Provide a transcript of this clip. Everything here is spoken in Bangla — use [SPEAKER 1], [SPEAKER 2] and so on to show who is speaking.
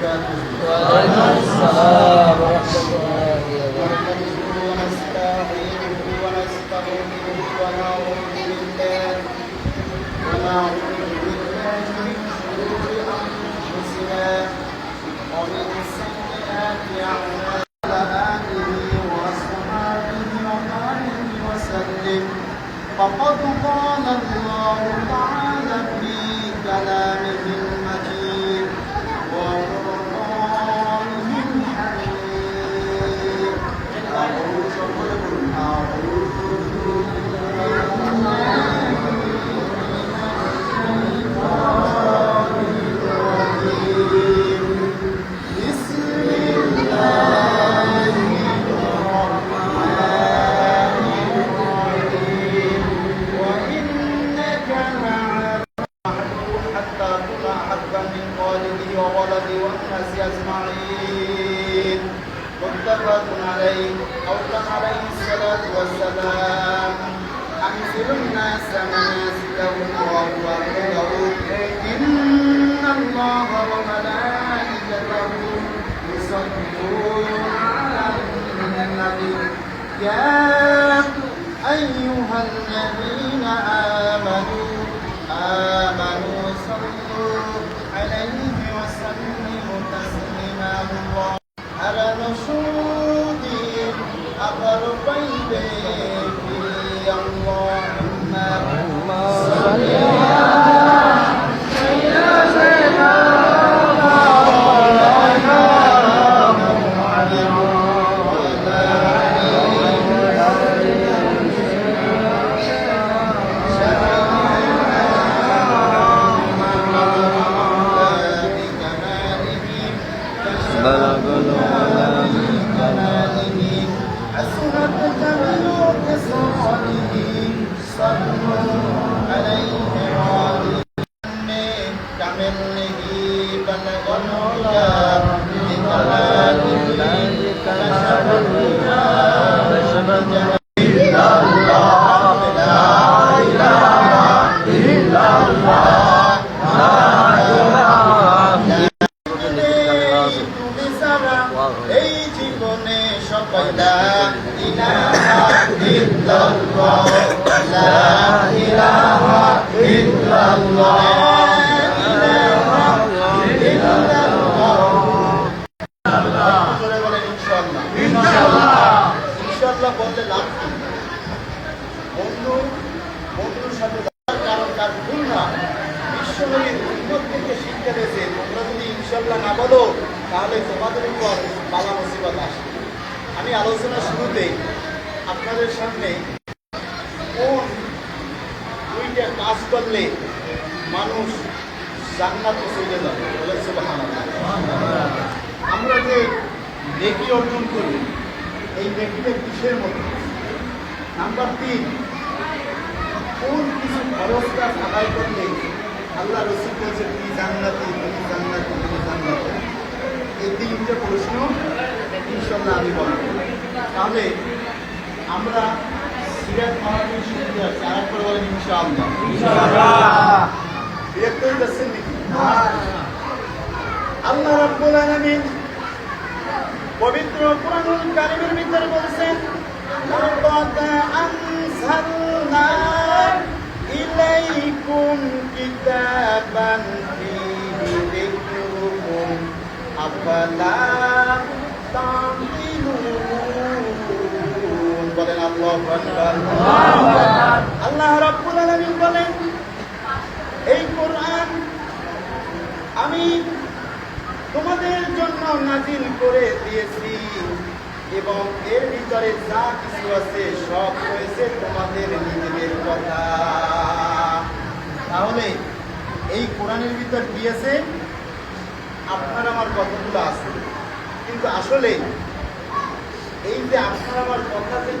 [SPEAKER 1] وبركاته.
[SPEAKER 2] وعليكم السلام ورحمة الله وبركاته.
[SPEAKER 1] ونستعينه ونستغفره ونعوذ بالله من شرور أنفسنا ومن سيئات أعمالنا آله وأصحابه وآله وسلم. فقد قال الله تعالى في كلامه المجيد وقرآنه الحميد. أعوذ أجمعين. متفق عليه أو كان عليه الصلاة والسلام أنزل الناس منازلهم وهو أكبرهم إن الله وملائكته يصلون على النبي يا أيها الذين آمنوا صلوا عليه وسلموا تسليما. الله على نشود أقرب إليك اللهم صل على سيدنا এই জীবনে সবাই লা ইলাহা ইল্লাল্লাহ লা ইলাহা ইল্লাল্লাহ লা ইলাহা ইল্লাল্লাহ। জোরে বলেন ইনশাআল্লাহ। ইনশাআল্লাহ বলতে লাভ কি? বন্ধুর সাথে কারণ তার ভুল না। বিশ্বনবীর উম্মত থেকে শিক্ষা দিয়েছে, তোমরা যদি ইনশাআল্লাহ না বলো তাহলে তোমাদের উপর বালা মুসিবত আসে। আমি আলোচনা শুরুতে আপনাদের সামনে কোন দুইটা কাজ করলে মানুষ জান্নাতে চলে যাবে বলেন সুবহানাল্লাহ। আমরা যে নেকি অর্জন করি এই নেকিটা কিসের মধ্যে? নাম্বার 3, কোন কিছু খরচ কাজ আদায় করলে আল্লাহ রাসূল বলেছে তুমি জান্নাতি, তুমি জান্নাতি, তুমি জান্নাতি। এই 3টে প্রশ্ন ইনশাআল্লাহ আমি বলব। তাহলে আমরা সিরাত মাহফিল শুনতে আসছি, আর একবার বলেন ইনশাআল্লাহ। বিরক্ত হচ্ছেন নাকি? আল্লাহ রাব্বুল আলামিন পবিত্র কুরআনুল কারীমের ভিতরে বলেছেন লাকাদ আনজালনা ইলাইকুম কিতাবান ফীহি যিকরুকুম আফালা তা'কিলুন। বলেন আল্লাহু আকবার। আল্লাহ রাব্বুল আলামিন বলেন এই কোরআন আমি তোমাদের জন্য নাজিল করে দিয়েছি এবং এর ভিতরে যা কিছু আছে সব হয়েছে তোমাদের নিজেদের কথা। তাহলে এই কোরআনের ভিতর কি আছে? আপনার আমার কথাগুলো আছে, কিন্তু আসলে এই যে আপনার আমার কথা যে